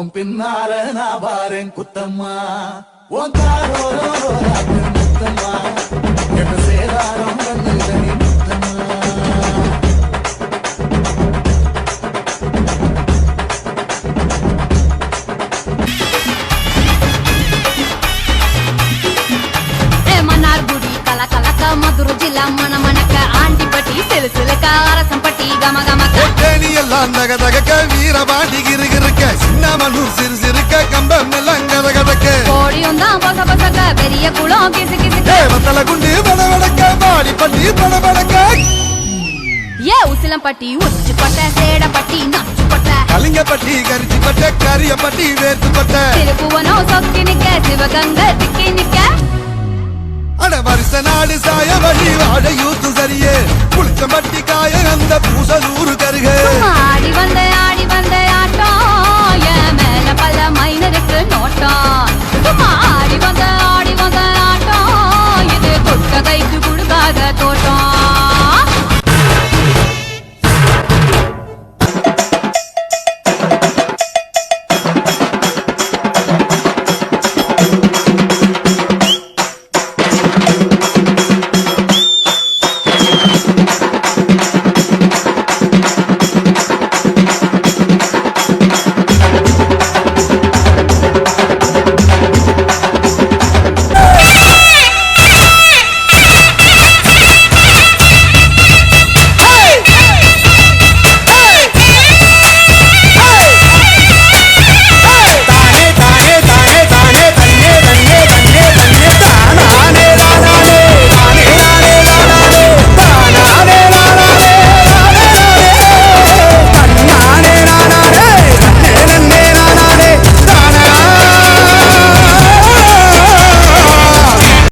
உன் பின்னால நான் பாரேன் குத்தம்மா உன் காரோரோ முத்தம்மா என்ன சேதாரம் வந்து முத்தம்மா மதுரை ஜில்லா மன மணக்க ஆண்டிப்பட்டி சிலுசிலுக்க அரசம்பட்டி கம கமக்க தேனி எல்லாம் தக தகக்க வீரபாண்டி கிருகிருக்க சின்னமனூர் சிறு சிறுக்க கம்பம் எல்லாம் கத கதக்க கோடியும் தான் பச பசக்க பெரிய குளம் கிசு கிசுக்க வத்தல குண்டு படபடக்க பாடிப்பட்டி படபடக்க ஏ உசிலம்பட்டி உச்சிப்பட்ட சேடப்பட்டி நச்சுப்பட்ட கலிங்கப்பட்டி கரிச்சிப்பட்ட கரியப்பட்டி வேர்த்துப்பட்ட திருப்புவனம் சொக்கி நிக்க சிவகங்கை திக்கி நிக்க அட வருஷ நாடு சாய வழி வாழ யூத்து சரியே புளிச்சம்பட்டி காய அந்த பூசலூரு கருகே ஆடி வந்த ஆட்டம் என் மேல பல மைனருக்கு நோட்டம்